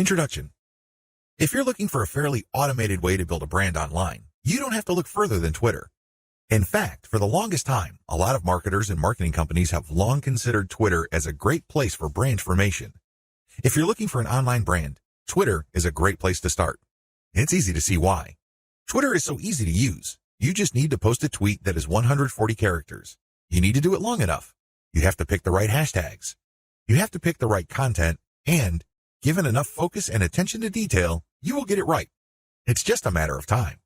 Introduction. If you're looking for a fairly automated way to build a brand online, you don't have to look further than Twitter. In fact, for the longest time, a lot of marketers and marketing companies have long considered Twitter as a great place for brand formation. If you're looking for an online brand, Twitter is a great place to start. It's easy to see why. Twitter is so easy to use. You just need to post a tweet that is 140 characters. You need to do it long enough. You have to pick the right hashtags. You have to pick the right content, and given enough focus and attention to detail, you will get it right. It's just a matter of time.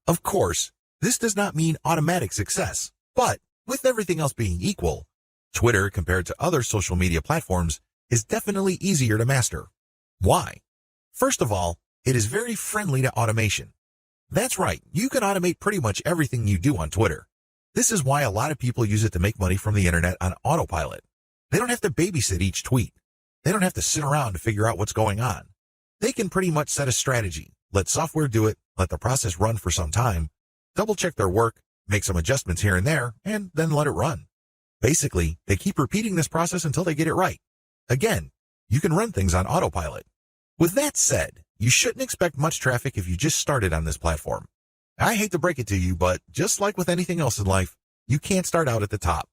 Of course, this does not mean automatic success, but with everything else being equal, Twitter compared to other social media platforms is definitely easier to master. Why? First of all, it is very friendly to automation. That's right, you can automate pretty much everything you do on Twitter. This is why a lot of people use it to make money from the internet on autopilot. They don't have to babysit each tweet. They don't have to sit around to figure out what's going on. They can pretty much set a strategy, let software do it, let the process run for some time, double-check their work, make some adjustments here and there, and then let it run. Basically, they keep repeating this process until they get it right. Again, you can run things on autopilot. With that said, you shouldn't expect much traffic if you just started on this platform. I hate to break it to you, but just like with anything else in life, you can't start out at the top.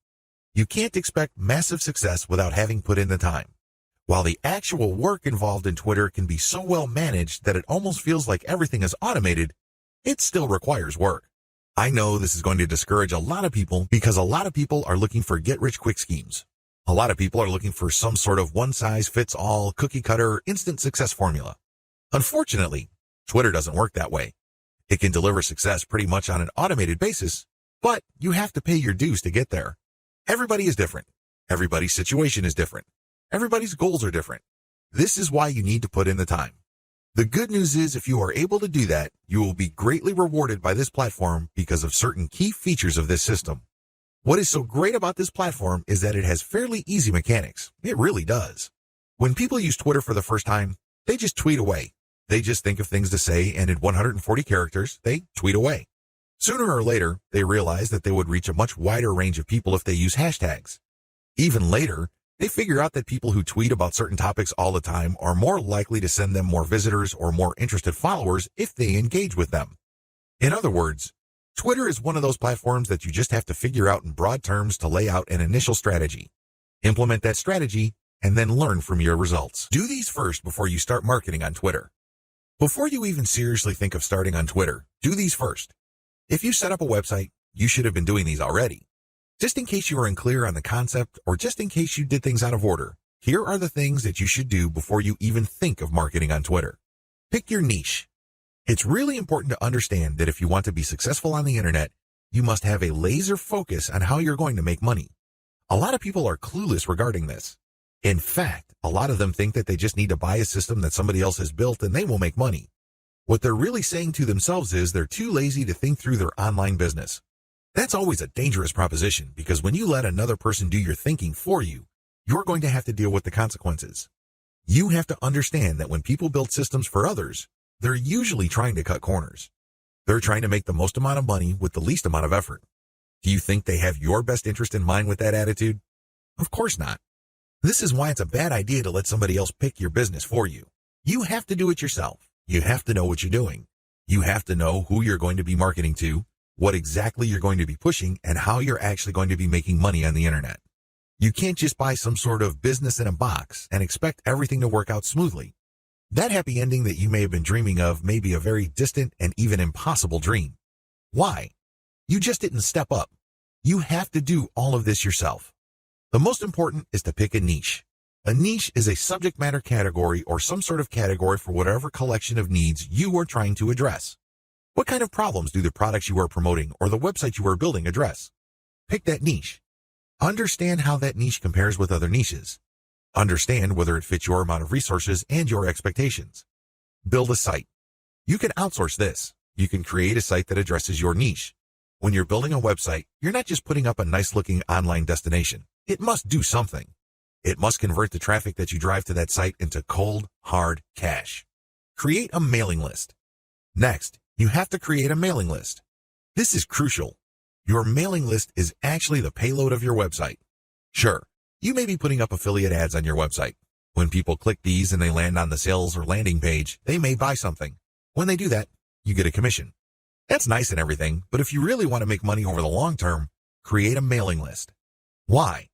You can't expect massive success without having put in the time. While the actual work involved in Twitter can be so well managed that it almost feels like everything is automated, it still requires work. I know this is going to discourage a lot of people because a lot of people are looking for get-rich-quick schemes. A lot of people are looking for some sort of one-size-fits-all, cookie-cutter, instant success formula. Unfortunately, Twitter doesn't work that way. It can deliver success pretty much on an automated basis, but you have to pay your dues to get there. Everybody is different. Everybody's situation is different. Everybody's goals are different. This is why you need to put in the time. The good news is if you are able to do that, you will be greatly rewarded by this platform because of certain key features of this system. What is so great about this platform is that it has fairly easy mechanics. It really does. When people use Twitter for the first time, they just tweet away. They just think of things to say, and in 140 characters, they tweet away. Sooner or later, they realize that they would reach a much wider range of people if they use hashtags. Even later, they figure out that people who tweet about certain topics all the time are more likely to send them more visitors or more interested followers if they engage with them. In other words, Twitter is one of those platforms that you just have to figure out in broad terms to lay out an initial strategy. Implement that strategy, and then learn from your results. Do these first before you start marketing on Twitter. Before you even seriously think of starting on Twitter, do these first. If you set up a website, you should have been doing these already. Just in case you are unclear on the concept or just in case you did things out of order, here are the things that you should do before you even think of marketing on Twitter. Pick your niche. It's really important to understand that if you want to be successful on the internet, you must have a laser focus on how you're going to make money. A lot of people are clueless regarding this. In fact, a lot of them think that they just need to buy a system that somebody else has built and they will make money. What they're really saying to themselves is they're too lazy to think through their online business. That's always a dangerous proposition because when you let another person do your thinking for you, you're going to have to deal with the consequences. You have to understand that when people build systems for others, they're usually trying to cut corners. They're trying to make the most amount of money with the least amount of effort. Do you think they have your best interest in mind with that attitude? Of course not. This is why it's a bad idea to let somebody else pick your business for you. You have to do it yourself. You have to know what you're doing. You have to know who you're going to be marketing to, what exactly you're going to be pushing, and how you're actually going to be making money on the internet. You can't just buy some sort of business in a box and expect everything to work out smoothly. That happy ending that you may have been dreaming of may be a very distant and even impossible dream. Why? You just didn't step up. You have to do all of this yourself. The most important is to pick a niche. A niche is a subject matter category or some sort of category for whatever collection of needs you are trying to address. What kind of problems do the products you are promoting or the website you are building address? Pick that niche. Understand how that niche compares with other niches. Understand whether it fits your amount of resources and your expectations. Build a site. You can outsource this. You can create a site that addresses your niche. When you're building a website, you're not just putting up a nice-looking online destination. It must do something. It must convert the traffic that you drive to that site into cold, hard cash. Create a mailing list. Next, you have to create a mailing list. This is crucial. Your mailing list is actually the payload of your website. Sure, you may be putting up affiliate ads on your website. When people click these and they land on the sales or landing page, they may buy something. When they do that, you get a commission. That's nice and everything, but if you really want to make money over the long term, create a mailing list. Why?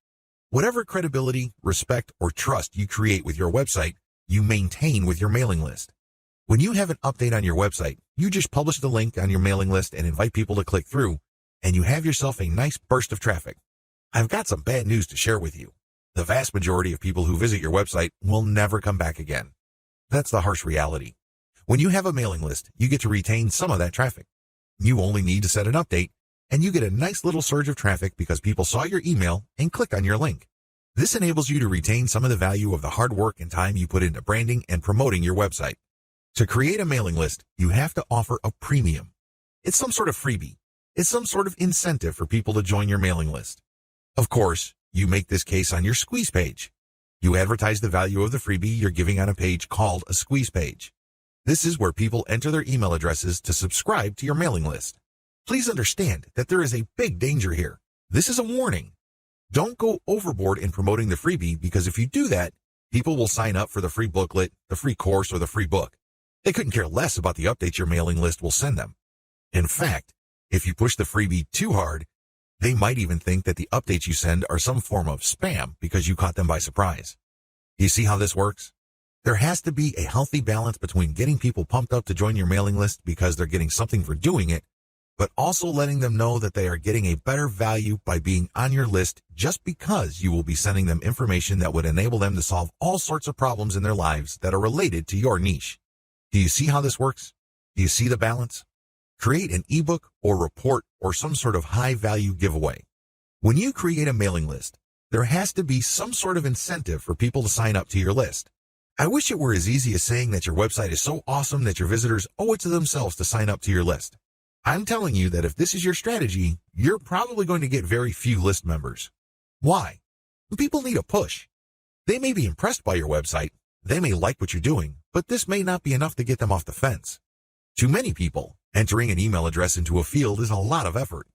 Whatever credibility, respect, or trust you create with your website, you maintain with your mailing list. When you have an update on your website, you just publish the link on your mailing list and invite people to click through, and you have yourself a nice burst of traffic. I've got some bad news to share with you. The vast majority of people who visit your website will never come back again. That's the harsh reality. When you have a mailing list, you get to retain some of that traffic. You only need to set an update, and you get a nice little surge of traffic because people saw your email and clicked on your link. This enables you to retain some of the value of the hard work and time you put into branding and promoting your website. To create a mailing list, you have to offer a premium. It's some sort of freebie. It's some sort of incentive for people to join your mailing list. Of course, you make this case on your squeeze page. You advertise the value of the freebie you're giving on a page called a squeeze page. This is where people enter their email addresses to subscribe to your mailing list. Please understand that there is a big danger here. This is a warning. Don't go overboard in promoting the freebie because if you do that, people will sign up for the free booklet, the free course, or the free book. They couldn't care less about the updates your mailing list will send them. In fact, if you push the freebie too hard, they might even think that the updates you send are some form of spam because you caught them by surprise. You see how this works? There has to be a healthy balance between getting people pumped up to join your mailing list because they're getting something for doing it, but also letting them know that they are getting a better value by being on your list just because you will be sending them information that would enable them to solve all sorts of problems in their lives that are related to your niche. Do you see how this works? Do you see the balance? Create an ebook or report or some sort of high-value giveaway. When you create a mailing list, there has to be some sort of incentive for people to sign up to your list. I wish it were as easy as saying that your website is so awesome that your visitors owe it to themselves to sign up to your list. I'm telling you that if this is your strategy, you're probably going to get very few list members. Why? People need a push. They may be impressed by your website, they may like what you're doing, but this may not be enough to get them off the fence. To many people, entering an email address into a field is a lot of effort.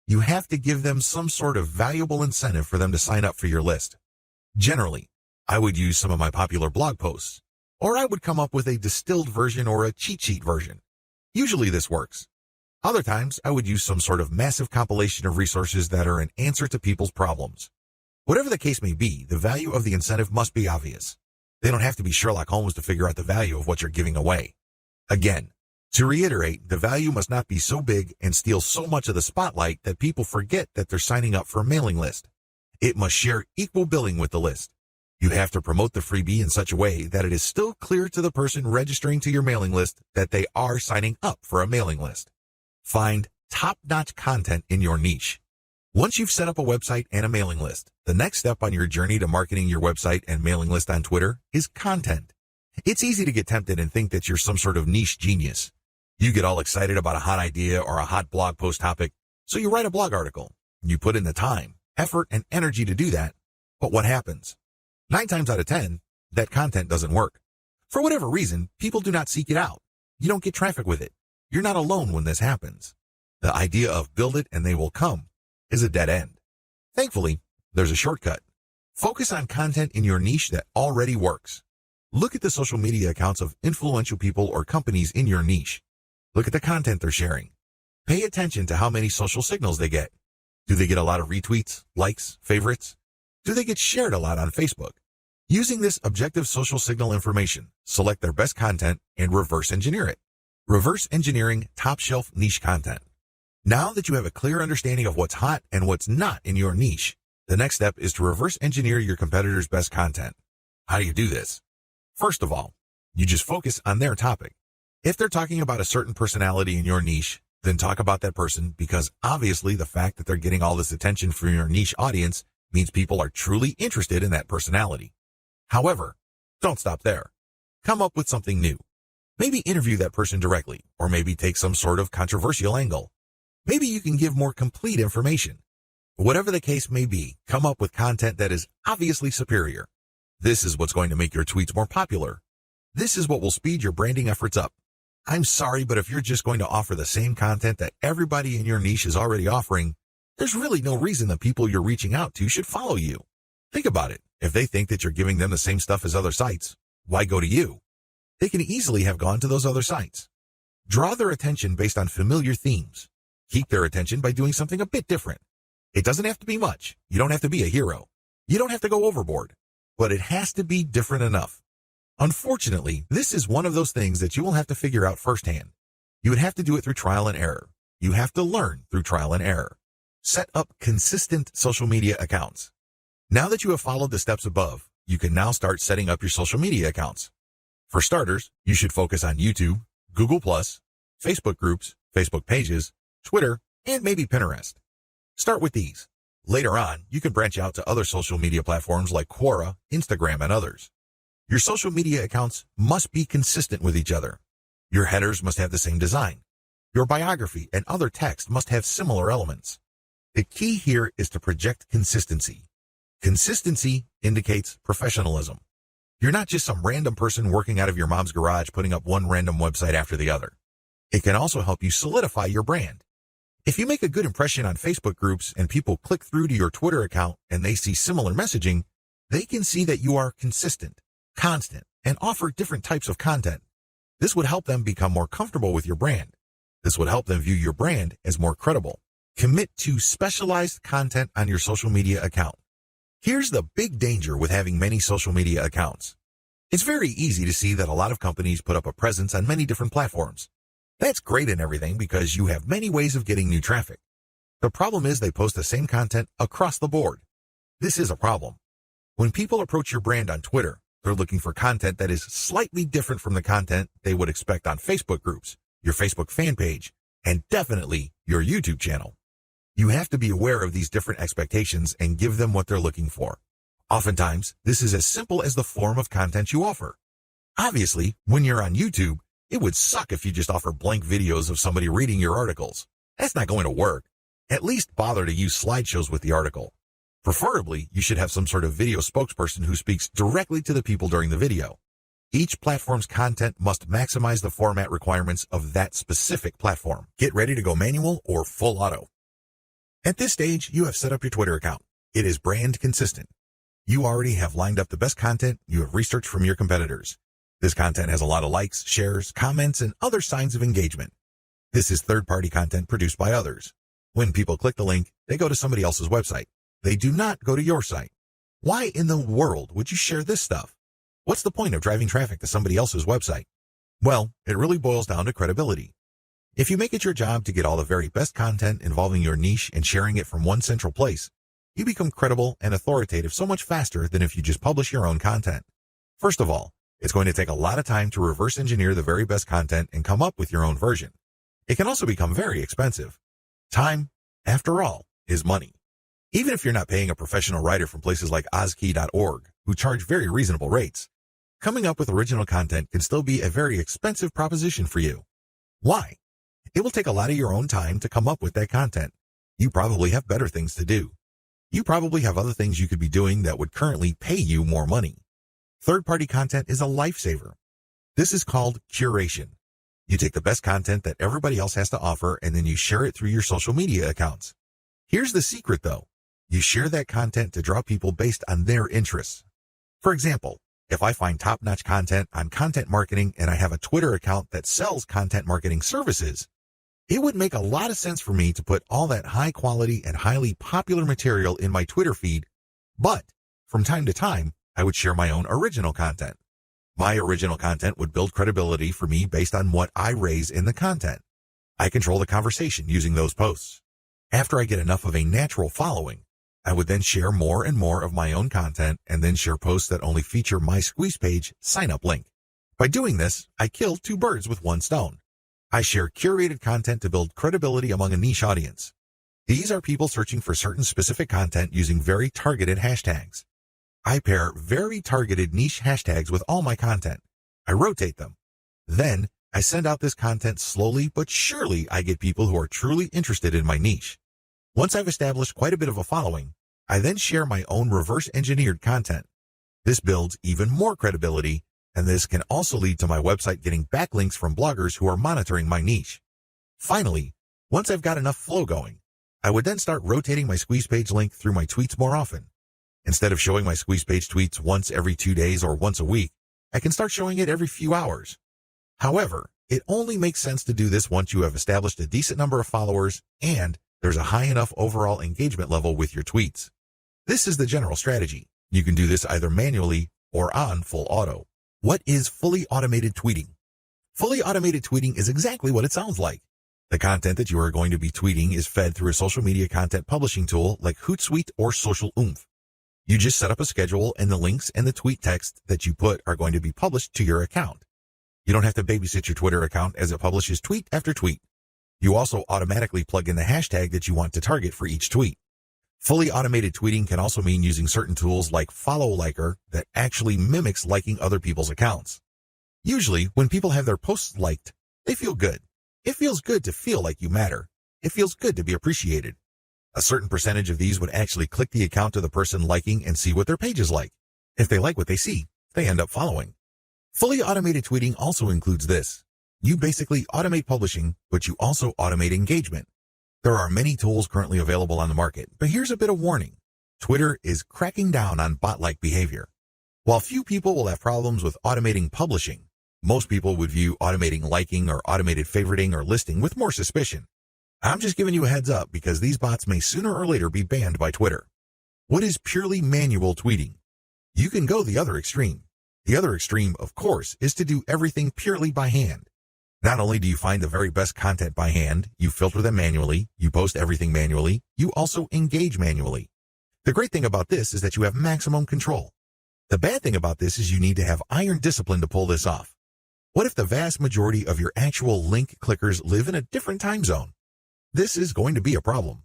You have to give them some sort of valuable incentive for them to sign up for your list. Generally, I would use some of my popular blog posts, or I would come up with a distilled version or a cheat sheet version. Usually this works. Other times, I would use some sort of massive compilation of resources that are an answer to people's problems. Whatever the case may be, the value of the incentive must be obvious. They don't have to be Sherlock Holmes to figure out the value of what you're giving away. Again, to reiterate, the value must not be so big and steal so much of the spotlight that people forget that they're signing up for a mailing list. It must share equal billing with the list. You have to promote the freebie in such a way that it is still clear to the person registering to your mailing list that they are signing up for a mailing list. Find top-notch content in your niche. Once you've set up a website and a mailing list, the next step on your journey to marketing your website and mailing list on Twitter is content. It's easy to get tempted and think that you're some sort of niche genius. You get all excited about a hot idea or a hot blog post topic, so you write a blog article. You put in the time, effort, and energy to do that, but what happens? 9 times out of 10, that content doesn't work. For whatever reason, people do not seek it out. You don't get traffic with it. You're not alone when this happens. The idea of build it and they will come is a dead end. Thankfully, there's a shortcut. Focus on content in your niche that already works. Look at the social media accounts of influential people or companies in your niche. Look at the content they're sharing. Pay attention to how many social signals they get. Do they get a lot of retweets, likes, favorites? Do they get shared a lot on Facebook? Using this objective social signal information, select their best content and reverse engineer it. Reverse engineering top-shelf niche content. Now that you have a clear understanding of what's hot and what's not in your niche, the next step is to reverse engineer your competitors' best content. How do you do this? First of all, you just focus on their topic. If they're talking about a certain personality in your niche, then talk about that person because obviously the fact that they're getting all this attention from your niche audience means people are truly interested in that personality. However, don't stop there. Come up with something new. Maybe interview that person directly, or maybe take some sort of controversial angle. Maybe you can give more complete information. Whatever the case may be, come up with content that is obviously superior. This is what's going to make your tweets more popular. This is what will speed your branding efforts up. I'm sorry, but if you're just going to offer the same content that everybody in your niche is already offering, there's really no reason the people you're reaching out to should follow you. Think about it. If they think that you're giving them the same stuff as other sites, why go to you? They can easily have gone to those other sites. Draw their attention based on familiar themes. Keep their attention by doing something a bit different. It doesn't have to be much. You don't have to be a hero. You don't have to go overboard. But it has to be different enough. Unfortunately, this is one of those things that you will have to figure out firsthand. You would have to do it through trial and error. You have to learn through trial and error. Set up consistent social media accounts. Now that you have followed the steps above, you can now start setting up your social media accounts. For starters, you should focus on YouTube, Google+, Facebook groups, Facebook pages, Twitter, and maybe Pinterest. Start with these. Later on, you can branch out to other social media platforms like Quora, Instagram, and others. Your social media accounts must be consistent with each other. Your headers must have the same design. Your biography and other text must have similar elements. The key here is to project consistency. Consistency indicates professionalism. You're not just some random person working out of your mom's garage putting up one random website after the other. It can also help you solidify your brand. If you make a good impression on Facebook groups and people click through to your Twitter account and they see similar messaging, they can see that you are consistent, constant, and offer different types of content. This would help them become more comfortable with your brand. This would help them view your brand as more credible. Commit to specialized content on your social media account. Here's the big danger with having many social media accounts. It's very easy to see that a lot of companies put up a presence on many different platforms. That's great and everything because you have many ways of getting new traffic. The problem is they post the same content across the board. This is a problem. When people approach your brand on Twitter, they're looking for content that is slightly different from the content they would expect on Facebook groups, your Facebook fan page, and definitely your YouTube channel. You have to be aware of these different expectations and give them what they're looking for. Oftentimes, this is as simple as the form of content you offer. Obviously, when you're on YouTube, it would suck if you just offer blank videos of somebody reading your articles. That's not going to work. At least bother to use slideshows with the article. Preferably, you should have some sort of video spokesperson who speaks directly to the people during the video. Each platform's content must maximize the format requirements of that specific platform. Get ready to go manual or full auto. At this stage, you have set up your Twitter account. It is brand consistent. You already have lined up the best content you have researched from your competitors. This content has a lot of likes, shares, comments, and other signs of engagement. This is third-party content produced by others. When people click the link, they go to somebody else's website. They do not go to your site. Why in the world would you share this stuff? What's the point of driving traffic to somebody else's website? Well, it really boils down to credibility. If you make it your job to get all the very best content involving your niche and sharing it from one central place, you become credible and authoritative so much faster than if you just publish your own content. First of all, it's going to take a lot of time to reverse engineer the very best content and come up with your own version. It can also become very expensive. Time, after all, is money. Even if you're not paying a professional writer from places like Ozkey.org, who charge very reasonable rates, coming up with original content can still be a very expensive proposition for you. Why? It will take a lot of your own time to come up with that content. You probably have better things to do. You probably have other things you could be doing that would currently pay you more money. Third-party content is a lifesaver. This is called curation. You take the best content that everybody else has to offer and then you share it through your social media accounts. Here's the secret though. You share that content to draw people based on their interests. For example, if I find top-notch content on content marketing and I have a Twitter account that sells content marketing services, it would make a lot of sense for me to put all that high-quality and highly popular material in my Twitter feed, but from time to time, I would share my own original content. My original content would build credibility for me based on what I raise in the content. I control the conversation using those posts. After I get enough of a natural following, I would then share more and more of my own content and then share posts that only feature my Squeeze page sign-up link. By doing this, I kill two birds with one stone. I share curated content to build credibility among a niche audience. These are people searching for certain specific content using very targeted hashtags. I pair very targeted niche hashtags with all my content. I rotate them. Then, I send out this content slowly but surely. I get people who are truly interested in my niche. Once I've established quite a bit of a following, I then share my own reverse-engineered content. This builds even more credibility, and this can also lead to my website getting backlinks from bloggers who are monitoring my niche. Finally, once I've got enough flow going, I would then start rotating my Squeeze page link through my tweets more often. Instead of showing my squeeze page tweets once every 2 days or once a week, I can start showing it every few hours. However, it only makes sense to do this once you have established a decent number of followers and there's a high enough overall engagement level with your tweets. This is the general strategy. You can do this either manually or on full auto. What is fully automated tweeting? Fully automated tweeting is exactly what it sounds like. The content that you are going to be tweeting is fed through a social media content publishing tool like Hootsuite or Social Oomph. You just set up a schedule and the links and the tweet text that you put are going to be published to your account. You don't have to babysit your Twitter account as it publishes tweet after tweet. You also automatically plug in the hashtag that you want to target for each tweet. Fully automated tweeting can also mean using certain tools like Follow Liker that actually mimics liking other people's accounts. Usually, when people have their posts liked, they feel good. It feels good to feel like you matter. It feels good to be appreciated. A certain percentage of these would actually click the account of the person liking and see what their page is like. If they like what they see, they end up following. Fully automated tweeting also includes this. You basically automate publishing, but you also automate engagement. There are many tools currently available on the market, but here's a bit of warning. Twitter is cracking down on bot-like behavior. While few people will have problems with automating publishing, most people would view automating liking or automated favoriting or listing with more suspicion. I'm just giving you a heads up because these bots may sooner or later be banned by Twitter. What is purely manual tweeting? You can go the other extreme. The other extreme, of course, is to do everything purely by hand. Not only do you find the very best content by hand, you filter them manually, you post everything manually, you also engage manually. The great thing about this is that you have maximum control. The bad thing about this is you need to have iron discipline to pull this off. What if the vast majority of your actual link clickers live in a different time zone? This is going to be a problem.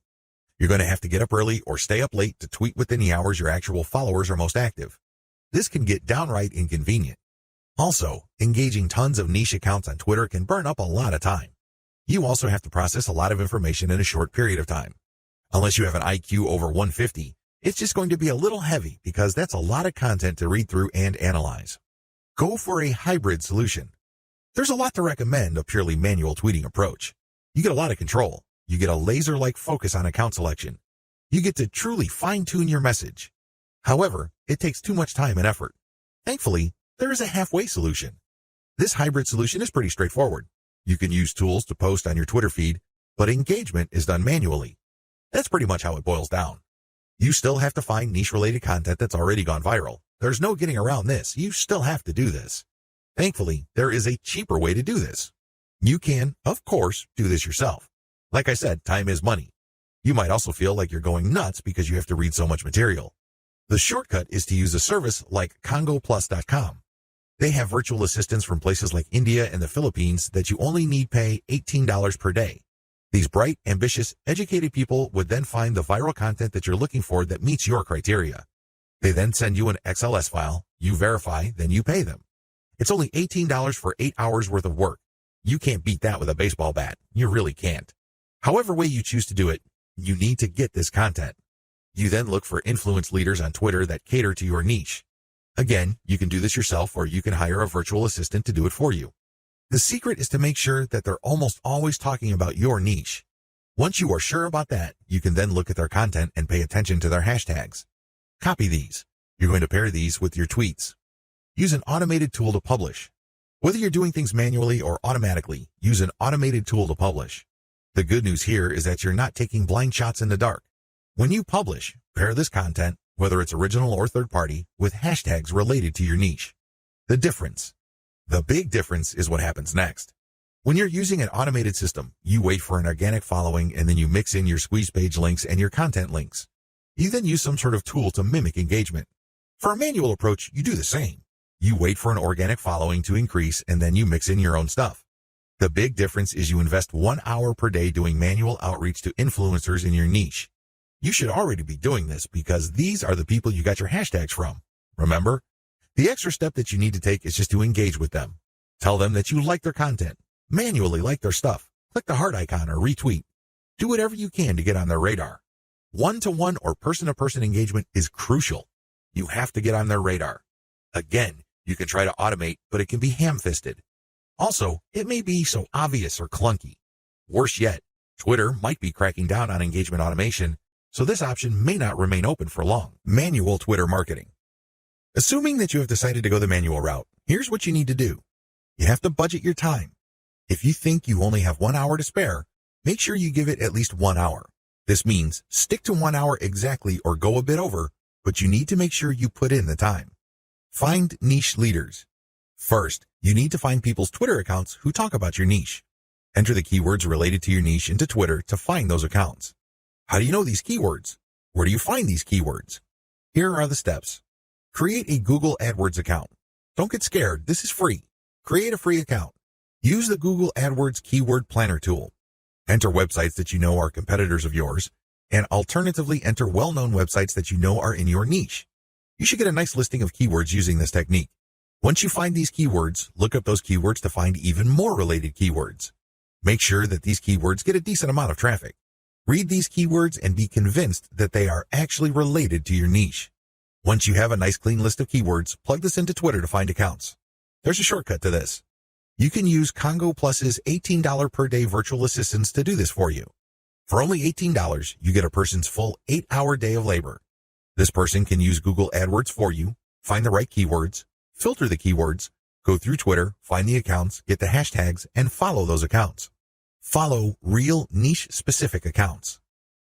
You're going to have to get up early or stay up late to tweet within the hours your actual followers are most active. This can get downright inconvenient. Also, engaging tons of niche accounts on Twitter can burn up a lot of time. You also have to process a lot of information in a short period of time. Unless you have an IQ over 150, it's just going to be a little heavy because that's a lot of content to read through and analyze. Go for a hybrid solution. There's a lot to recommend a purely manual tweeting approach. You get a lot of control. You get a laser-like focus on account selection. You get to truly fine-tune your message. However, it takes too much time and effort. Thankfully, there is a halfway solution. This hybrid solution is pretty straightforward. You can use tools to post on your Twitter feed, but engagement is done manually. That's pretty much how it boils down. You still have to find niche-related content that's already gone viral. There's no getting around this. You still have to do this. Thankfully, there is a cheaper way to do this. You can, of course, do this yourself. Like I said, time is money. You might also feel like you're going nuts because you have to read so much material. The shortcut is to use a service like congoplus.com. They have virtual assistants from places like India and the Philippines that you only need pay $18 per day. These bright, ambitious, educated people would then find the viral content that you're looking for that meets your criteria. They then send you an XLS file, you verify, then you pay them. It's only $18 for 8 hours worth of work. You can't beat that with a baseball bat. You really can't. However way you choose to do it, you need to get this content. You then look for influence leaders on Twitter that cater to your niche. Again, you can do this yourself or you can hire a virtual assistant to do it for you. The secret is to make sure that they're almost always talking about your niche. Once you are sure about that, you can then look at their content and pay attention to their hashtags. Copy these. You're going to pair these with your tweets. Use an automated tool to publish. Whether you're doing things manually or automatically, use an automated tool to publish. The good news here is that you're not taking blind shots in the dark. When you publish, pair this content, whether it's original or third party, with hashtags related to your niche. The big difference is what happens next. When you're using an automated system, you wait for an organic following and then you mix in your squeeze page links and your content links. You then use some sort of tool to mimic engagement. For a manual approach, you do the same. You wait for an organic following to increase and then you mix in your own stuff. The big difference is you invest 1 hour per day doing manual outreach to influencers in your niche. You should already be doing this because these are the people you got your hashtags from. Remember? The extra step that you need to take is just to engage with them. Tell them that you like their content. Manually like their stuff. Click the heart icon or retweet. Do whatever you can to get on their radar. One-to-one or person-to-person engagement is crucial. You have to get on their radar. Again, you can try to automate, but it can be ham-fisted. Also, it may be so obvious or clunky. Worse yet, Twitter might be cracking down on engagement automation, so this option may not remain open for long. Manual Twitter marketing. Assuming that you have decided to go the manual route, here's what you need to do. You have to budget your time. If you think you only have 1 hour to spare, make sure you give it at least 1 hour. This means stick to 1 hour exactly or go a bit over, but you need to make sure you put in the time. Find niche leaders. First, you need to find people's Twitter accounts who talk about your niche. Enter the keywords related to your niche into Twitter to find those accounts. How do you know these keywords? Where do you find these keywords? Here are the steps. Create a Google AdWords account. Don't get scared, this is free. Create a free account. Use the Google AdWords Keyword Planner tool. Enter websites that you know are competitors of yours, and alternatively enter well-known websites that you know are in your niche. You should get a nice listing of keywords using this technique. Once you find these keywords, look up those keywords to find even more related keywords. Make sure that these keywords get a decent amount of traffic. Read these keywords and be convinced that they are actually related to your niche. Once you have a nice clean list of keywords, plug this into Twitter to find accounts. There's a shortcut to this. You can use Congo Plus's $18 per day virtual assistants to do this for you. For only $18, you get a person's full 8-hour day of labor. This person can use Google AdWords for you, find the right keywords, filter the keywords, go through Twitter, find the accounts, get the hashtags, and follow those accounts. Follow real niche-specific accounts.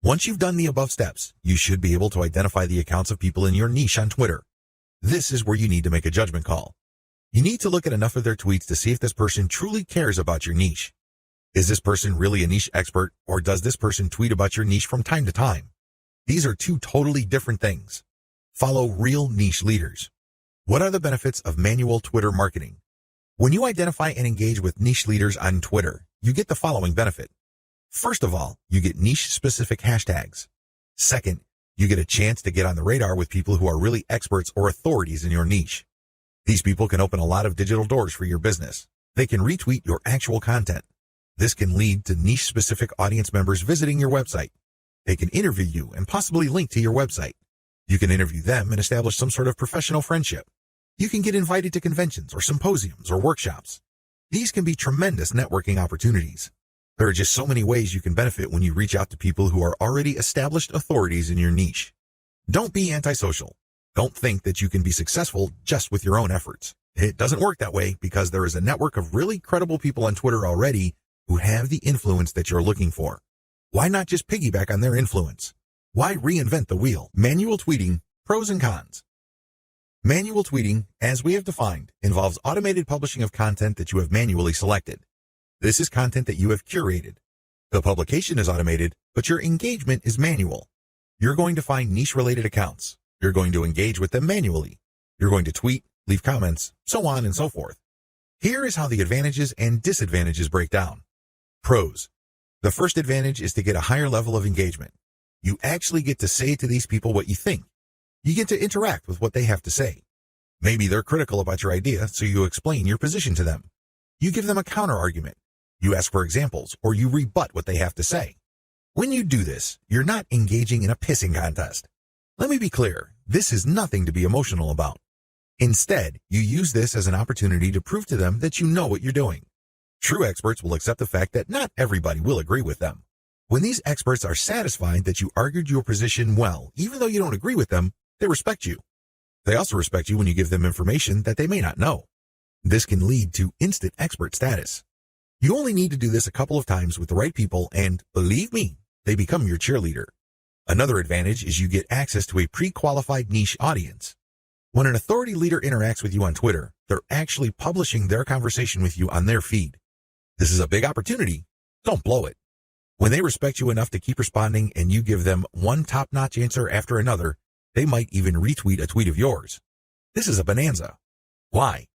Once you've done the above steps, you should be able to identify the accounts of people in your niche on Twitter. This is where you need to make a judgment call. You need to look at enough of their tweets to see if this person truly cares about your niche. Is this person really a niche expert, or does this person tweet about your niche from time to time? These are two totally different things. Follow real niche leaders. What are the benefits of manual Twitter marketing? When you identify and engage with niche leaders on Twitter, you get the following benefit. First of all, you get niche-specific hashtags. Second, you get a chance to get on the radar with people who are really experts or authorities in your niche. These people can open a lot of digital doors for your business. They can retweet your actual content. This can lead to niche-specific audience members visiting your website. They can interview you and possibly link to your website. You can interview them and establish some sort of professional friendship. You can get invited to conventions or symposiums or workshops. These can be tremendous networking opportunities. There are just so many ways you can benefit when you reach out to people who are already established authorities in your niche. Don't be antisocial. Don't think that you can be successful just with your own efforts. It doesn't work that way because there is a network of really credible people on Twitter already who have the influence that you're looking for. Why not just piggyback on their influence? Why reinvent the wheel? Manual tweeting, pros and cons. Manual tweeting, as we have defined, involves automated publishing of content that you have manually selected. This is content that you have curated. The publication is automated, but your engagement is manual. You're going to find niche-related accounts. You're going to engage with them manually. You're going to tweet, leave comments, so on and so forth. Here is how the advantages and disadvantages break down. Pros. The first advantage is to get a higher level of engagement. You actually get to say to these people what you think. You get to interact with what they have to say. Maybe they're critical about your idea, so you explain your position to them. You give them a counter-argument. You ask for examples, or you rebut what they have to say. When you do this, you're not engaging in a pissing contest. Let me be clear, this is nothing to be emotional about. Instead, you use this as an opportunity to prove to them that you know what you're doing. True experts will accept the fact that not everybody will agree with them. When these experts are satisfied that you argued your position well, even though you don't agree with them, they respect you. They also respect you when you give them information that they may not know. This can lead to instant expert status. You only need to do this a couple of times with the right people and, believe me, they become your cheerleader. Another advantage is you get access to a pre-qualified niche audience. When an authority leader interacts with you on Twitter, they're actually publishing their conversation with you on their feed. This is a big opportunity. Don't blow it. When they respect you enough to keep responding and you give them one top-notch answer after another, they might even retweet a tweet of yours. This is a bonanza. Why?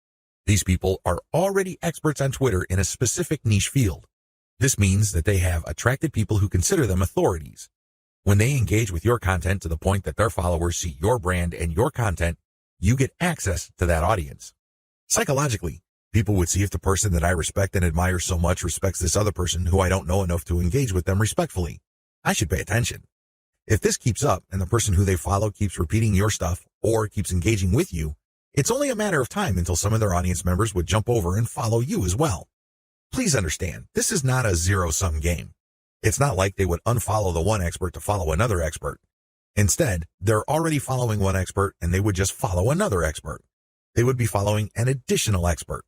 These people are already experts on Twitter in a specific niche field. This means that they have attracted people who consider them authorities. When they engage with your content to the point that their followers see your brand and your content, you get access to that audience. Psychologically, people would see if the person that I respect and admire so much respects this other person who I don't know enough to engage with them respectfully. I should pay attention. If this keeps up and the person who they follow keeps repeating your stuff or keeps engaging with you, it's only a matter of time until some of their audience members would jump over and follow you as well. Please understand, this is not a zero-sum game. It's not like they would unfollow the one expert to follow another expert. Instead, they're already following one expert and they would just follow another expert. They would be following an additional expert.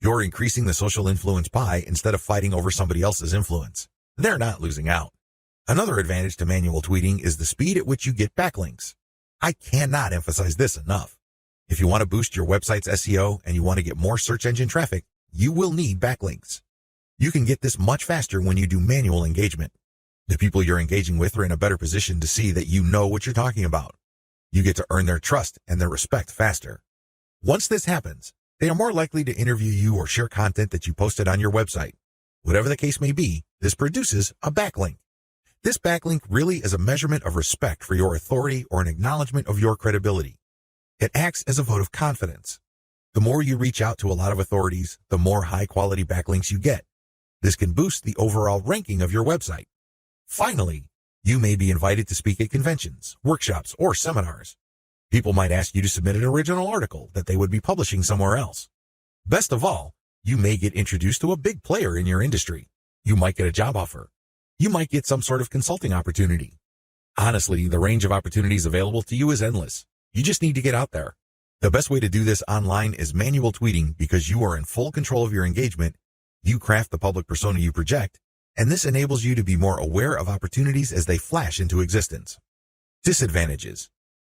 You're increasing the social influence pie instead of fighting over somebody else's influence. They're not losing out. Another advantage to manual tweeting is the speed at which you get backlinks. I cannot emphasize this enough. If you want to boost your website's SEO and you want to get more search engine traffic, you will need backlinks. You can get this much faster when you do manual engagement. The people you're engaging with are in a better position to see that you know what you're talking about. You get to earn their trust and their respect faster. Once this happens, they are more likely to interview you or share content that you posted on your website. Whatever the case may be, this produces a backlink. This backlink really is a measurement of respect for your authority or an acknowledgement of your credibility. It acts as a vote of confidence. The more you reach out to a lot of authorities, the more high-quality backlinks you get. This can boost the overall ranking of your website. Finally, you may be invited to speak at conventions, workshops, or seminars. People might ask you to submit an original article that they would be publishing somewhere else. Best of all, you may get introduced to a big player in your industry. You might get a job offer. You might get some sort of consulting opportunity. Honestly, the range of opportunities available to you is endless. You just need to get out there. The best way to do this online is manual tweeting because you are in full control of your engagement. You craft the public persona you project, and this enables you to be more aware of opportunities as they flash into existence. Disadvantages.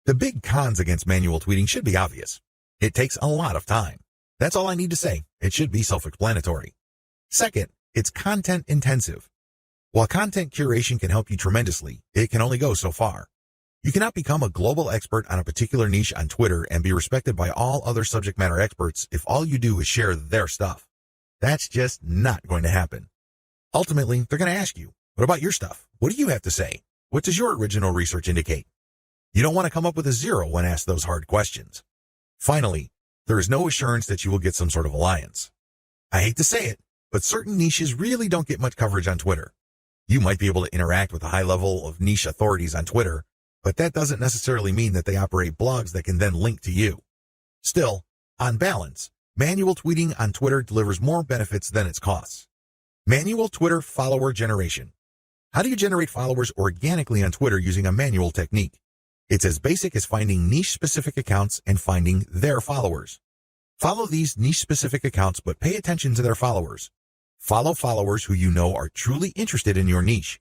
The big cons against manual tweeting should be obvious. It takes a lot of time. That's all I need to say. It should be self-explanatory. Second, it's content intensive. While content curation can help you tremendously, it can only go so far. You cannot become a global expert on a particular niche on Twitter and be respected by all other subject matter experts if all you do is share their stuff. That's just not going to happen. Ultimately, they're going to ask you, what about your stuff? What do you have to say? What does your original research indicate? You don't want to come up with a zero when asked those hard questions. Finally, there is no assurance that you will get some sort of alliance. I hate to say it, but certain niches really don't get much coverage on Twitter. You might be able to interact with a high level of niche authorities on Twitter, but that doesn't necessarily mean that they operate blogs that can then link to you. Still, on balance, manual tweeting on Twitter delivers more benefits than its costs. Manual Twitter follower generation. How do you generate followers organically on Twitter using a manual technique? It's as basic as finding niche-specific accounts and finding their followers. Follow these niche-specific accounts, but pay attention to their followers. Follow followers who you know are truly interested in your niche.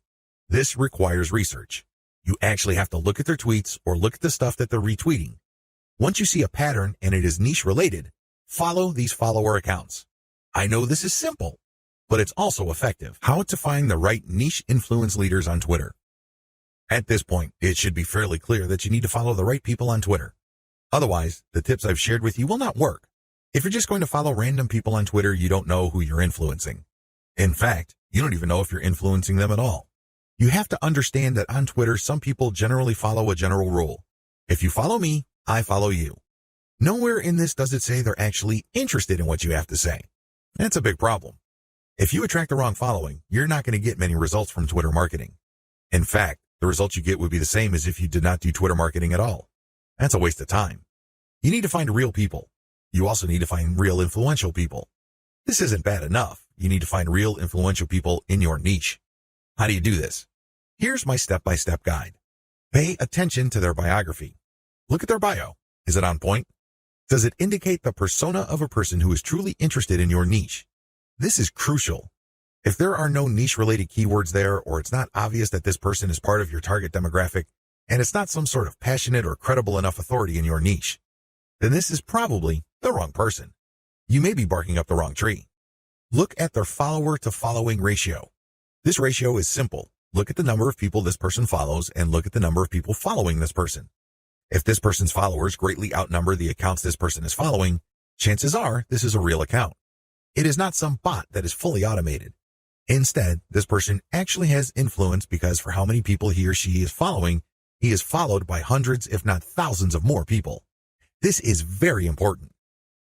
This requires research. You actually have to look at their tweets or look at the stuff that they're retweeting. Once you see a pattern and it is niche-related, follow these follower accounts. I know this is simple, but it's also effective. How to find the right niche influence leaders on Twitter. At this point, it should be fairly clear that you need to follow the right people on Twitter. Otherwise, the tips I've shared with you will not work. If you're just going to follow random people on Twitter, you don't know who you're influencing. In fact, you don't even know if you're influencing them at all. You have to understand that on Twitter, some people generally follow a general rule. If you follow me, I follow you. Nowhere in this does it say they're actually interested in what you have to say. That's a big problem. If you attract the wrong following, you're not going to get many results from Twitter marketing. In fact, the results you get would be the same as if you did not do Twitter marketing at all. That's a waste of time. You need to find real people. You also need to find real influential people. This isn't bad enough. You need to find real influential people in your niche. How do you do this? Here's my step-by-step guide. Pay attention to their biography. Look at their bio. Is it on point? Does it indicate the persona of a person who is truly interested in your niche? This is crucial. If there are no niche-related keywords there, or it's not obvious that this person is part of your target demographic, and it's not some sort of passionate or credible enough authority in your niche, then this is probably the wrong person. You may be barking up the wrong tree. Look at their follower-to-following ratio. This ratio is simple. Look at the number of people this person follows and look at the number of people following this person. If this person's followers greatly outnumber the accounts this person is following, chances are this is a real account. It is not some bot that is fully automated. Instead, this person actually has influence because for how many people he or she is following, he is followed by hundreds if not thousands of more people. This is very important.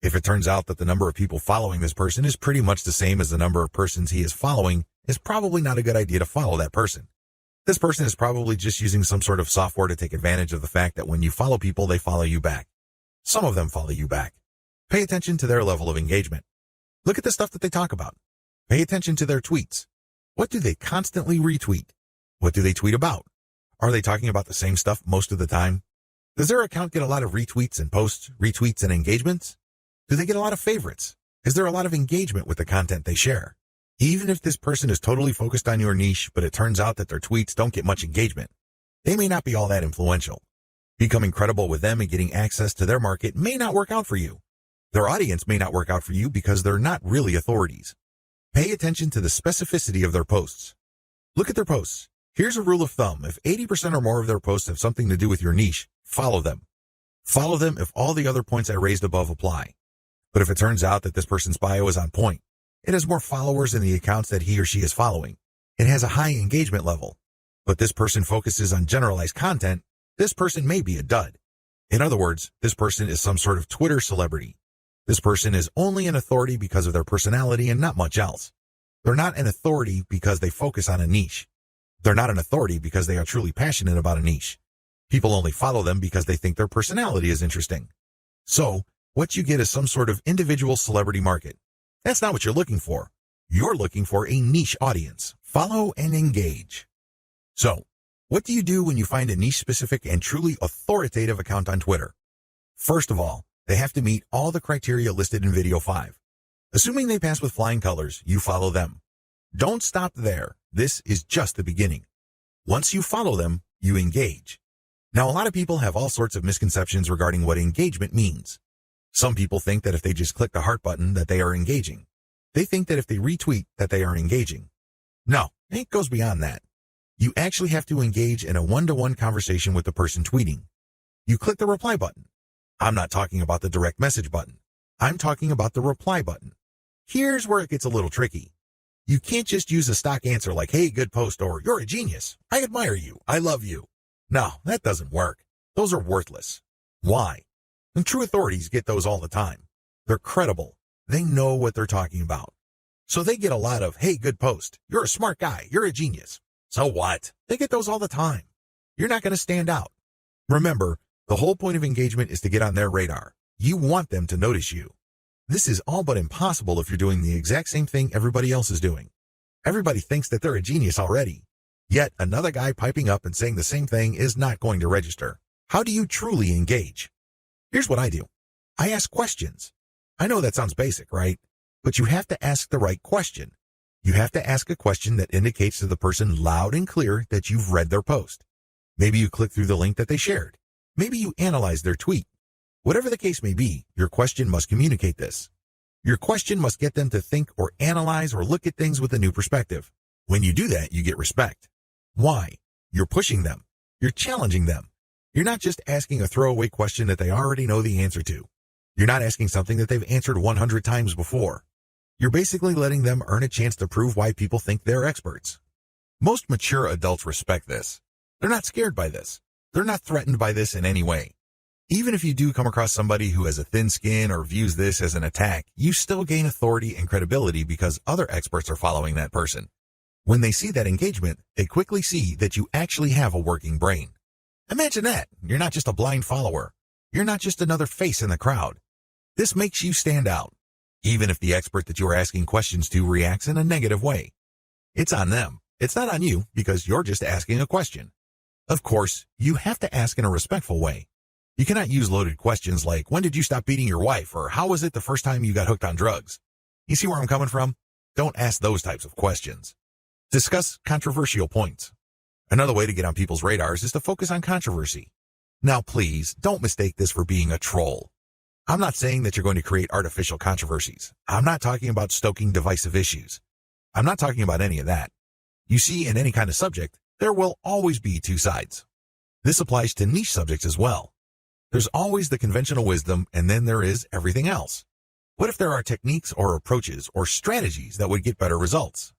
If it turns out that the number of people following this person is pretty much the same as the number of persons he is following, it's probably not a good idea to follow that person. This person is probably just using some sort of software to take advantage of the fact that when you follow people, they follow you back. Some of them follow you back. Pay attention to their level of engagement. Look at the stuff that they talk about. Pay attention to their tweets. What do they constantly retweet? What do they tweet about? Are they talking about the same stuff most of the time? Does their account get a lot of retweets and posts, retweets and engagements? Do they get a lot of favorites? Is there a lot of engagement with the content they share? Even if this person is totally focused on your niche, but it turns out that their tweets don't get much engagement, they may not be all that influential. Becoming credible with them and getting access to their market may not work out for you. Their audience may not work out for you because they're not really authorities. Pay attention to the specificity of their posts. Look at their posts. Here's a rule of thumb. If 80% or more of their posts have something to do with your niche, follow them. Follow them if all the other points I raised above apply. But if it turns out that this person's bio is on point, it has more followers in the accounts that he or she is following, it has a high engagement level, but this person focuses on generalized content, this person may be a dud. In other words, this person is some sort of Twitter celebrity. This person is only an authority because of their personality and not much else. They're not an authority because they focus on a niche. They're not an authority because they are truly passionate about a niche. People only follow them because they think their personality is interesting. So, what you get is some sort of individual celebrity market. That's not what you're looking for. You're looking for a niche audience. Follow and engage. So, what do you do when you find a niche-specific and truly authoritative account on Twitter? First of all, they have to meet all the criteria listed in video 5. Assuming they pass with flying colors, you follow them. Don't stop there. This is just the beginning. Once you follow them, you engage. Now, a lot of people have all sorts of misconceptions regarding what engagement means. Some people think that if they just click the heart button that they are engaging. They think that if they retweet that they are engaging. No, it goes beyond that. You actually have to engage in a one-to-one conversation with the person tweeting. You click the reply button. I'm not talking about the direct message button. I'm talking about the reply button. Here's where it gets a little tricky. You can't just use a stock answer like, hey, good post, or you're a genius. I admire you. I love you. No, that doesn't work. Those are worthless. Why? And true authorities get those all the time. They're credible. They know what they're talking about. So they get a lot of, hey, good post. You're a smart guy. You're a genius. So what? They get those all the time. You're not going to stand out. Remember, the whole point of engagement is to get on their radar. You want them to notice you. This is all but impossible if you're doing the exact same thing everybody else is doing. Everybody thinks that they're a genius already. Yet another guy piping up and saying the same thing is not going to register. How do you truly engage? Here's what I do. I ask questions. I know that sounds basic, right? But you have to ask the right question. You have to ask a question that indicates to the person loud and clear that you've read their post. Maybe you click through the link that they shared. Maybe you analyze their tweet. Whatever the case may be, your question must communicate this. Your question must get them to think or analyze or look at things with a new perspective. When you do that, you get respect. Why? You're pushing them. You're challenging them. You're not just asking a throwaway question that they already know the answer to. You're not asking something that they've answered 100 times before. You're basically letting them earn a chance to prove why people think they're experts. Most mature adults respect this. They're not scared by this. They're not threatened by this in any way. Even if you do come across somebody who has a thin skin or views this as an attack, you still gain authority and credibility because other experts are following that person. When they see that engagement, they quickly see that you actually have a working brain. Imagine that. You're not just a blind follower. You're not just another face in the crowd. This makes you stand out, even if the expert that you are asking questions to reacts in a negative way. It's on them. It's not on you because you're just asking a question. Of course, you have to ask in a respectful way. You cannot use loaded questions like, when did you stop beating your wife? Or how was it the first time you got hooked on drugs? You see where I'm coming from? Don't ask those types of questions. Discuss controversial points. Another way to get on people's radars is to focus on controversy. Now, please, don't mistake this for being a troll. I'm not saying that you're going to create artificial controversies. I'm not talking about stoking divisive issues. I'm not talking about any of that. You see, in any kind of subject, there will always be two sides. This applies to niche subjects as well. There's always the conventional wisdom, and then there is everything else. What if there are techniques or approaches or strategies that would get better results?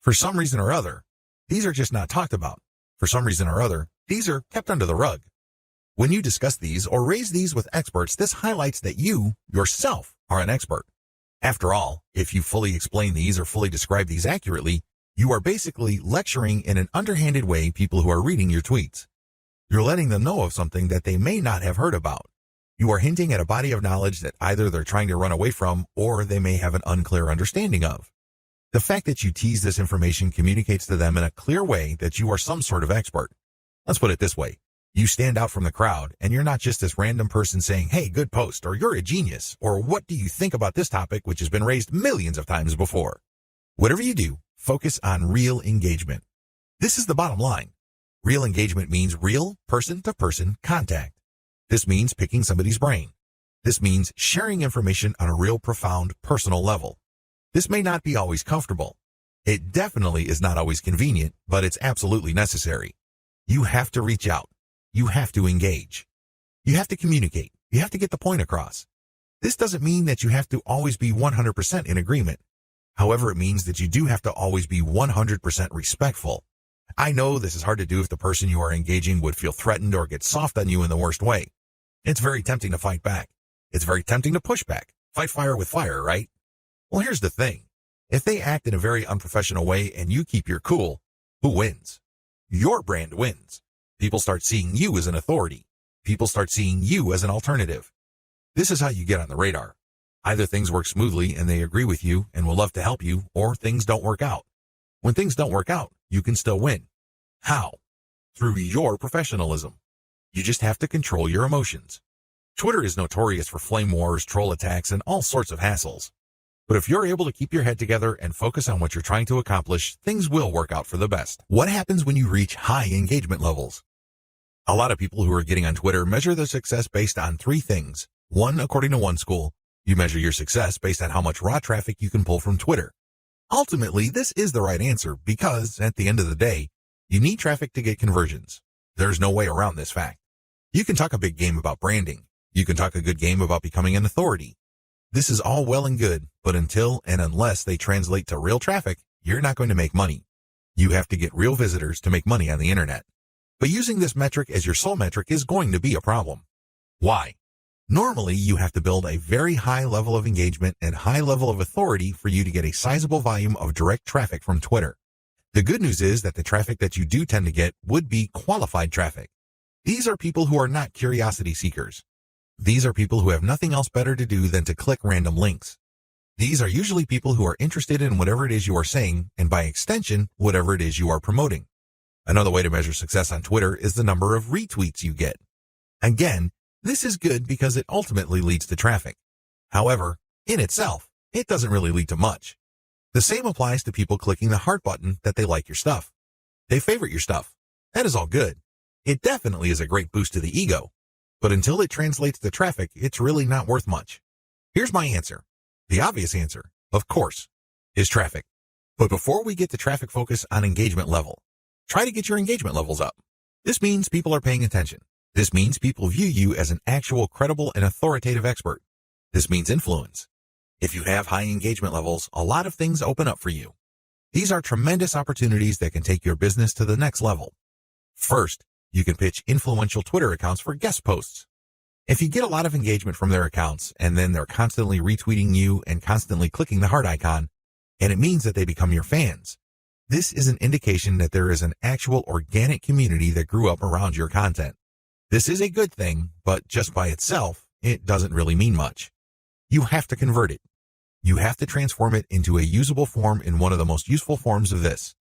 For some reason or other, these are just not talked about. For some reason or other, these are kept under the rug. When you discuss these or raise these with experts, this highlights that you, yourself, are an expert. After all, if you fully explain these or fully describe these accurately, you are basically lecturing in an underhanded way people who are reading your tweets. You're letting them know of something that they may not have heard about. You are hinting at a body of knowledge that either they're trying to run away from or they may have an unclear understanding of. The fact that you tease this information communicates to them in a clear way that you are some sort of expert. Let's put it this way. You stand out from the crowd, and you're not just this random person saying, hey, good post, or you're a genius, or what do you think about this topic, which has been raised millions of times before. Whatever you do, focus on real engagement. This is the bottom line. Real engagement means real person-to-person contact. This means picking somebody's brain. This means sharing information on a real profound personal level. This may not be always comfortable. It definitely is not always convenient, but it's absolutely necessary. You have to reach out. You have to engage. You have to communicate. You have to get the point across. This doesn't mean that you have to always be 100% in agreement. However, it means that you do have to always be 100% respectful. I know this is hard to do if the person you are engaging would feel threatened or get soft on you in the worst way. It's very tempting to fight back. It's very tempting to push back. Fight fire with fire, right? Well, here's the thing. If they act in a very unprofessional way and you keep your cool, who wins? Your brand wins. People start seeing you as an authority. People start seeing you as an alternative. This is how you get on the radar. Either things work smoothly and they agree with you and will love to help you, or things don't work out. When things don't work out, you can still win. How? Through your professionalism. You just have to control your emotions. Twitter is notorious for flame wars, troll attacks, and all sorts of hassles. But if you're able to keep your head together and focus on what you're trying to accomplish, things will work out for the best. What happens when you reach high engagement levels? A lot of people who are getting on Twitter measure their success based on three things. One, according to one school, you measure your success based on how much raw traffic you can pull from Twitter. Ultimately, this is the right answer because, at the end of the day, you need traffic to get conversions. There's no way around this fact. You can talk a big game about branding. You can talk a good game about becoming an authority. This is all well and good, but until and unless they translate to real traffic, you're not going to make money. You have to get real visitors to make money on the internet. But using this metric as your sole metric is going to be a problem. Why? Normally, you have to build a very high level of engagement and high level of authority for you to get a sizable volume of direct traffic from Twitter. The good news is that the traffic that you do tend to get would be qualified traffic. These are people who are not curiosity seekers. These are people who have nothing else better to do than to click random links. These are usually people who are interested in whatever it is you are saying, and by extension, whatever it is you are promoting. Another way to measure success on Twitter is the number of retweets you get. Again, this is good because it ultimately leads to traffic. However, in itself, it doesn't really lead to much. The same applies to people clicking the heart button that they like your stuff. They favorite your stuff. That is all good. It definitely is a great boost to the ego. But until it translates to traffic, it's really not worth much. Here's my answer. The obvious answer, of course, is traffic. But before we get to traffic, focus on engagement level. Try to get your engagement levels up. This means people are paying attention. This means people view you as an actual credible and authoritative expert. This means influence. If you have high engagement levels, a lot of things open up for you. These are tremendous opportunities that can take your business to the next level. First, you can pitch influential Twitter accounts for guest posts. If you get a lot of engagement from their accounts and then they're constantly retweeting you and constantly clicking the heart icon, and it means that they become your fans, this is an indication that there is an actual organic community that grew up around your content. This is a good thing, but just by itself, it doesn't really mean much. You have to convert it. You have to transform it into a usable form in one of the most useful forms of this.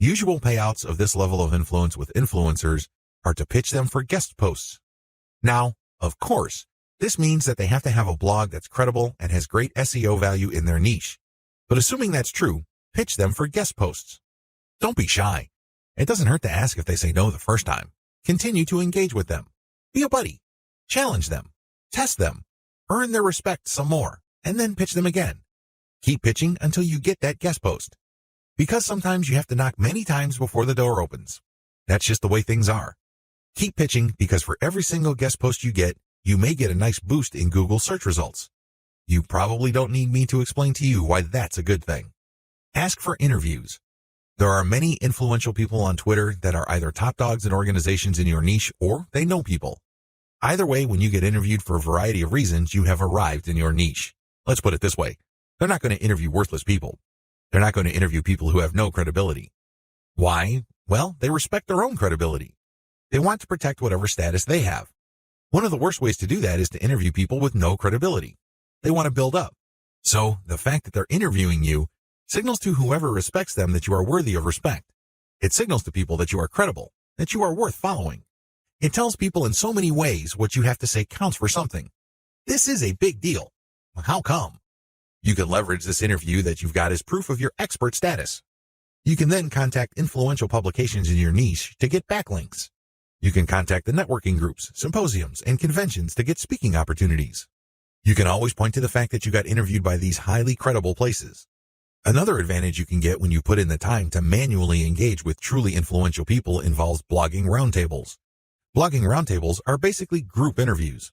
Usual payouts of this level of influence with influencers are to pitch them for guest posts. Now, of course, this means that they have to have a blog that's credible and has great SEO value in their niche. But assuming that's true, pitch them for guest posts. Don't be shy. It doesn't hurt to ask if they say no the first time. Continue to engage with them. Be a buddy. Challenge them. Test them. Earn their respect some more, and then pitch them again. Keep pitching until you get that guest post. Because sometimes you have to knock many times before the door opens. That's just the way things are. Keep pitching because for every single guest post you get, you may get a nice boost in Google search results. You probably don't need me to explain to you why that's a good thing. Ask for interviews. There are many influential people on Twitter that are either top dogs in organizations in your niche or they know people. Either way, when you get interviewed for a variety of reasons, you have arrived in your niche. Let's put it this way. They're not going to interview worthless people. They're not going to interview people who have no credibility. Why? Well, they respect their own credibility. They want to protect whatever status they have. One of the worst ways to do that is to interview people with no credibility. They want to build up. So, the fact that they're interviewing you signals to whoever respects them that you are worthy of respect. It signals to people that you are credible, that you are worth following. It tells people in so many ways what you have to say counts for something. This is a big deal. How come? You can leverage this interview that you've got as proof of your expert status. You can then contact influential publications in your niche to get backlinks. You can contact the networking groups, symposiums, and conventions to get speaking opportunities. You can always point to the fact that you got interviewed by these highly credible places. Another advantage you can get when you put in the time to manually engage with truly influential people involves blogging roundtables. Blogging roundtables are basically group interviews.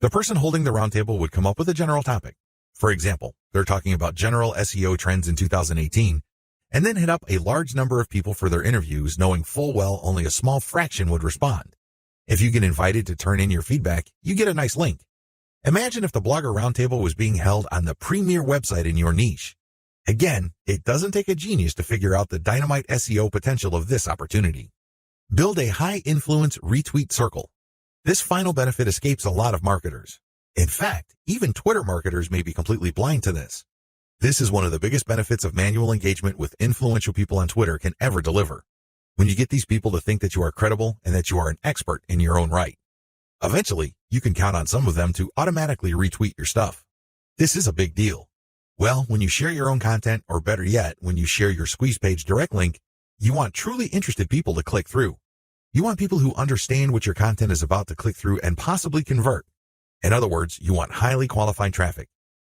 The person holding the roundtable would come up with a general topic. For example, they're talking about general SEO trends in 2018, and then hit up a large number of people for their interviews, knowing full well only a small fraction would respond. If you get invited to turn in your feedback, you get a nice link. Imagine if the Blogger Roundtable was being held on the premier website in your niche. Again, it doesn't take a genius to figure out the dynamite SEO potential of this opportunity. Build a high-influence retweet circle. This final benefit escapes a lot of marketers. In fact, even Twitter marketers may be completely blind to this. This is one of the biggest benefits of manual engagement with influential people on Twitter can ever deliver. When you get these people to think that you are credible and that you are an expert in your own right. Eventually, you can count on some of them to automatically retweet your stuff. This is a big deal. Well, when you share your own content, or better yet, when you share your squeeze page direct link, you want truly interested people to click through. You want people who understand what your content is about to click through and possibly convert. In other words, you want highly qualified traffic.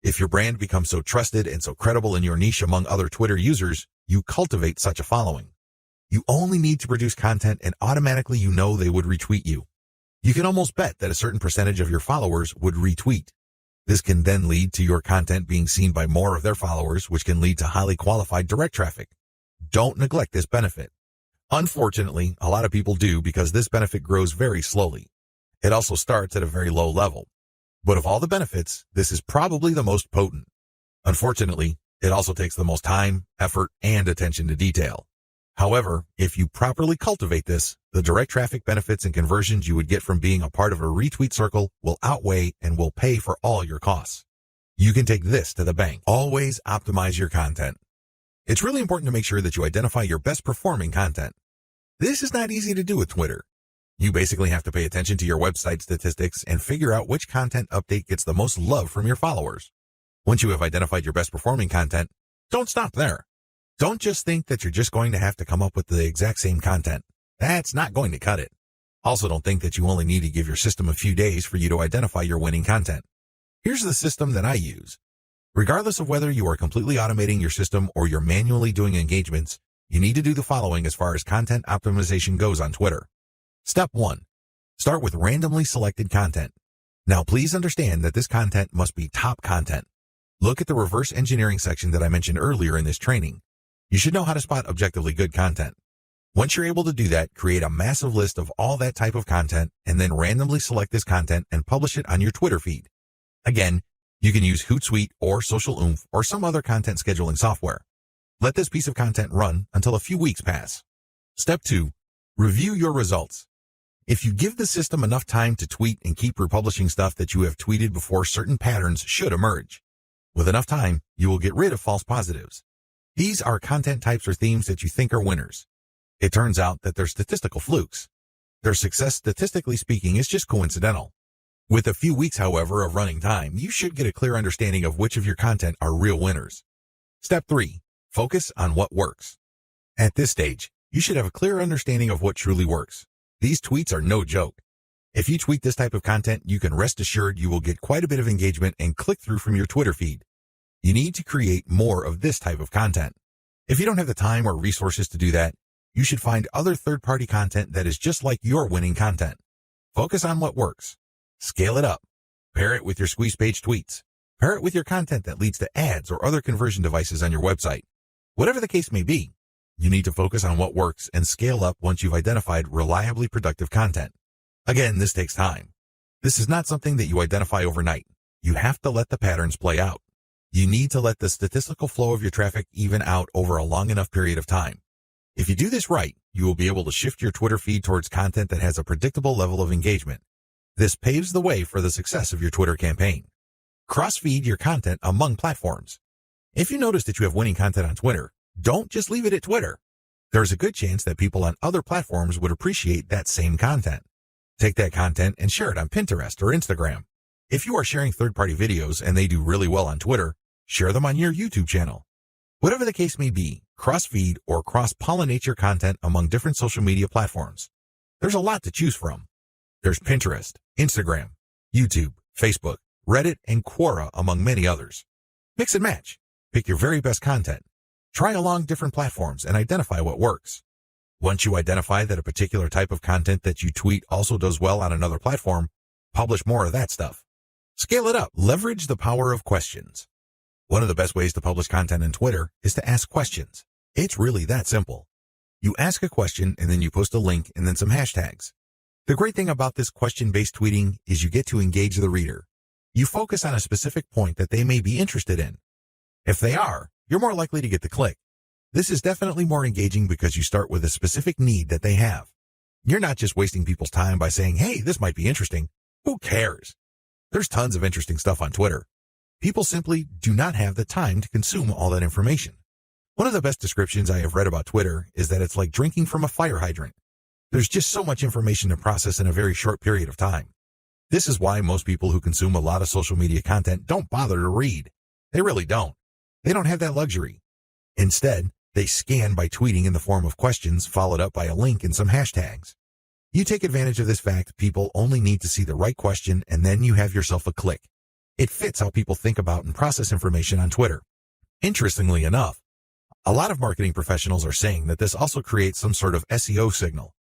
If your brand becomes so trusted and so credible in your niche among other Twitter users, you cultivate such a following. You only need to produce content and automatically you know they would retweet you. You can almost bet that a certain percentage of your followers would retweet. This can then lead to your content being seen by more of their followers, which can lead to highly qualified direct traffic. Don't neglect this benefit. Unfortunately, a lot of people do because this benefit grows very slowly. It also starts at a very low level. But of all the benefits, this is probably the most potent. Unfortunately, it also takes the most time, effort, and attention to detail. However, if you properly cultivate this, the direct traffic benefits and conversions you would get from being a part of a retweet circle will outweigh and will pay for all your costs. You can take this to the bank. Always optimize your content. It's really important to make sure that you identify your best performing content. This is not easy to do with Twitter. You basically have to pay attention to your website statistics and figure out which content update gets the most love from your followers. Once you have identified your best performing content, don't stop there. Don't just think that you're just going to have to come up with the exact same content. That's not going to cut it. Also, don't think that you only need to give your system a few days for you to identify your winning content. Here's the system that I use. Regardless of whether you are completely automating your system or you're manually doing engagements, you need to do the following as far as content optimization goes on Twitter. Step 1. Start with randomly selected content. Now, please understand that this content must be top content. Look at the reverse engineering section that I mentioned earlier in this training. You should know how to spot objectively good content. Once you're able to do that, create a massive list of all that type of content and then randomly select this content and publish it on your Twitter feed. Again, you can use Hootsuite or Social Oomph or some other content scheduling software. Let this piece of content run until a few weeks pass. Step 2. Review your results. If you give the system enough time to tweet and keep republishing stuff that you have tweeted before, certain patterns should emerge. With enough time, you will get rid of false positives. These are content types or themes that you think are winners. It turns out that they're statistical flukes. Their success, statistically speaking, is just coincidental. With a few weeks, however, of running time, you should get a clear understanding of which of your content are real winners. Step 3. Focus on what works. At this stage, you should have a clear understanding of what truly works. These tweets are no joke. If you tweet this type of content, you can rest assured you will get quite a bit of engagement and click-through from your Twitter feed. You need to create more of this type of content. If you don't have the time or resources to do that, you should find other third-party content that is just like your winning content. Focus on what works. Scale it up. Pair it with your squeeze page tweets. Pair it with your content that leads to ads or other conversion devices on your website. Whatever the case may be, you need to focus on what works and scale up once you've identified reliably productive content. Again, this takes time. This is not something that you identify overnight. You have to let the patterns play out. You need to let the statistical flow of your traffic even out over a long enough period of time. If you do this right, you will be able to shift your Twitter feed towards content that has a predictable level of engagement. This paves the way for the success of your Twitter campaign. Cross-feed your content among platforms. If you notice that you have winning content on Twitter, don't just leave it at Twitter. There's a good chance that people on other platforms would appreciate that same content. Take that content and share it on Pinterest or Instagram. If you are sharing third-party videos and they do really well on Twitter, share them on your YouTube channel. Whatever the case may be, cross-feed or cross-pollinate your content among different social media platforms. There's a lot to choose from. There's Pinterest, Instagram, YouTube, Facebook, Reddit, and Quora, among many others. Mix and match. Pick your very best content. Try along different platforms and identify what works. Once you identify that a particular type of content that you tweet also does well on another platform, publish more of that stuff. Scale it up. Leverage the power of questions. One of the best ways to publish content on Twitter is to ask questions. It's really that simple. You ask a question and then you post a link and then some hashtags. The great thing about this question-based tweeting is you get to engage the reader. You focus on a specific point that they may be interested in. If they are, you're more likely to get the click. This is definitely more engaging because you start with a specific need that they have. You're not just wasting people's time by saying, hey, this might be interesting. Who cares? There's tons of interesting stuff on Twitter. People simply do not have the time to consume all that information. One of the best descriptions I have read about Twitter is that it's like drinking from a fire hydrant. There's just so much information to process in a very short period of time. This is why most people who consume a lot of social media content don't bother to read. They really don't. They don't have that luxury. Instead, they scan by tweeting in the form of questions followed up by a link and some hashtags. You take advantage of this fact people only need to see the right question and then you have yourself a click. It fits how people think about and process information on Twitter. Interestingly enough, a lot of marketing professionals are saying that this also creates some sort of SEO signal.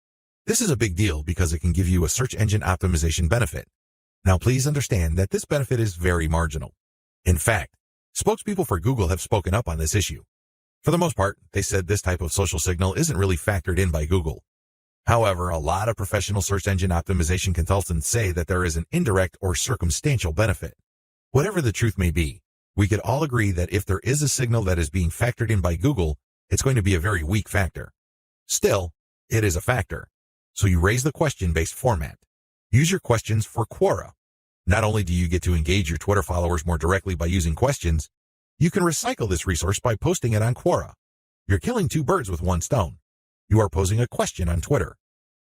This is a big deal because it can give you a search engine optimization benefit. Now please understand that this benefit is very marginal. In fact, spokespeople for Google have spoken up on this issue. For the most part, they said this type of social signal isn't really factored in by Google. However, a lot of professional search engine optimization consultants say that there is an indirect or circumstantial benefit. Whatever the truth may be, we could all agree that if there is a signal that is being factored in by Google, it's going to be a very weak factor. Still, it is a factor. So you raise the question-based format. Use your questions for Quora. Not only do you get to engage your Twitter followers more directly by using questions, you can recycle this resource by posting it on Quora. You're killing two birds with one stone. You are posing a question on Twitter,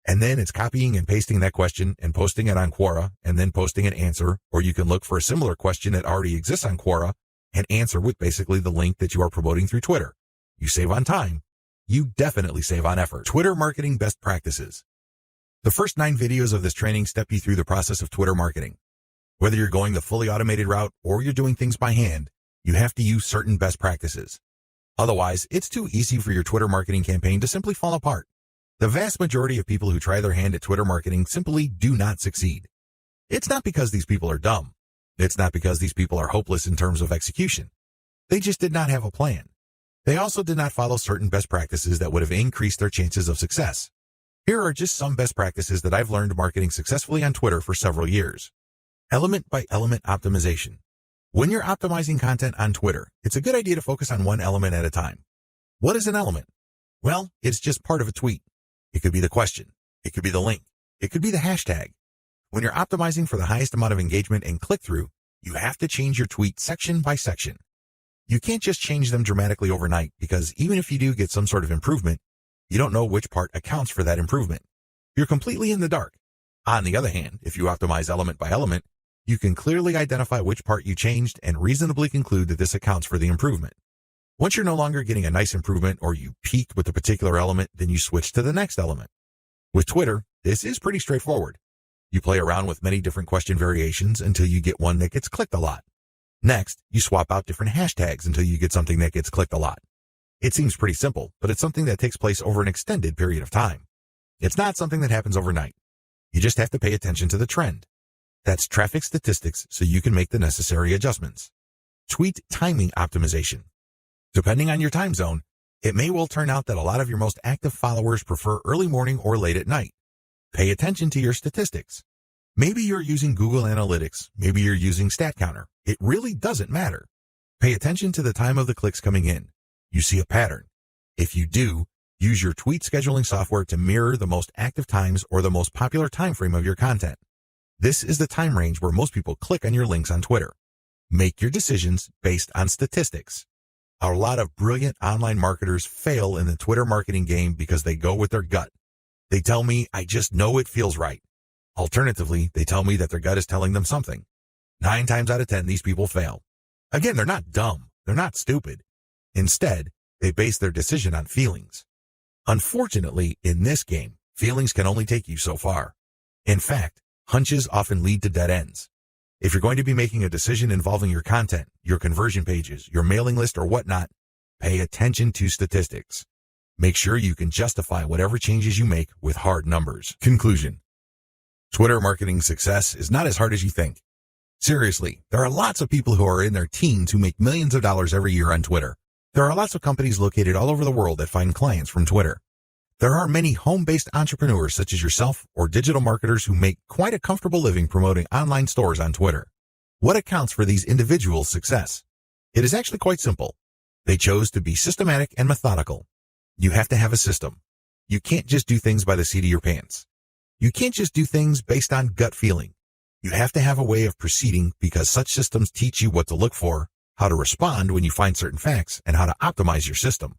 and then it's copying and pasting that question and posting it on Quora and then posting an answer, or you can look for a similar question that already exists on Quora and answer with basically the link that you are promoting through Twitter. You save on time. You definitely save on effort. Twitter marketing best practices. The first 9 videos of this training step you through the process of Twitter marketing. Whether you're going the fully automated route or you're doing things by hand, you have to use certain best practices. Otherwise, it's too easy for your Twitter marketing campaign to simply fall apart. The vast majority of people who try their hand at Twitter marketing simply do not succeed. It's not because these people are dumb. It's not because these people are hopeless in terms of execution. They just did not have a plan. They also did not follow certain best practices that would have increased their chances of success. Here are just some best practices that I've learned marketing successfully on Twitter for several years. Element by element optimization. When you're optimizing content on Twitter, it's a good idea to focus on one element at a time. What is an element? Well, it's just part of a tweet. It could be the question. It could be the link. It could be the hashtag. When you're optimizing for the highest amount of engagement and click-through, you have to change your tweet section by section. You can't just change them dramatically overnight because even if you do get some sort of improvement, you don't know which part accounts for that improvement. You're completely in the dark. On the other hand, if you optimize element by element, you can clearly identify which part you changed and reasonably conclude that this accounts for the improvement. Once you're no longer getting a nice improvement or you peaked with a particular element, then you switch to the next element. With Twitter, this is pretty straightforward. You play around with many different question variations until you get one that gets clicked a lot. Next, you swap out different hashtags until you get something that gets clicked a lot. It seems pretty simple, but it's something that takes place over an extended period of time. It's not something that happens overnight. You just have to pay attention to the trend. That's traffic statistics so you can make the necessary adjustments. Tweet timing optimization. Depending on your time zone, it may well turn out that a lot of your most active followers prefer early morning or late at night. Pay attention to your statistics. Maybe you're using Google Analytics. Maybe you're using StatCounter. It really doesn't matter. Pay attention to the time of the clicks coming in. You see a pattern. If you do, use your tweet scheduling software to mirror the most active times or the most popular time frame of your content. This is the time range where most people click on your links on Twitter. Make your decisions based on statistics. A lot of brilliant online marketers fail in the Twitter marketing game because they go with their gut. They tell me, I just know it feels right. Alternatively, they tell me that their gut is telling them something. 9 times out of 10, these people fail. Again, they're not dumb. They're not stupid. Instead, they base their decision on feelings. Unfortunately, in this game, feelings can only take you so far. In fact, hunches often lead to dead ends. If you're going to be making a decision involving your content, your conversion pages, your mailing list, or whatnot, pay attention to statistics. Make sure you can justify whatever changes you make with hard numbers. Conclusion. Twitter marketing success is not as hard as you think. Seriously, there are lots of people who are in their teens who make millions of dollars every year on Twitter. There are lots of companies located all over the world that find clients from Twitter. There are many home-based entrepreneurs such as yourself or digital marketers who make quite a comfortable living promoting online stores on Twitter. What accounts for these individuals' success? It is actually quite simple. They chose to be systematic and methodical. You have to have a system. You can't just do things by the seat of your pants. You can't just do things based on gut feeling. You have to have a way of proceeding because such systems teach you what to look for, how to respond when you find certain facts, and how to optimize your system.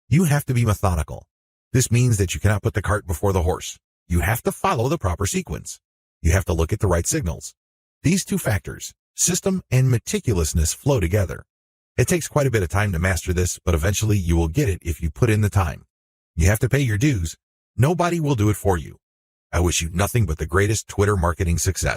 You have to be methodical. This means that you cannot put the cart before the horse. You have to follow the proper sequence. You have to look at the right signals. These two factors, system and meticulousness, flow together. It takes quite a bit of time to master this, but eventually you will get it if you put in the time. You have to pay your dues. Nobody will do it for you. I wish you nothing but the greatest Twitter marketing success.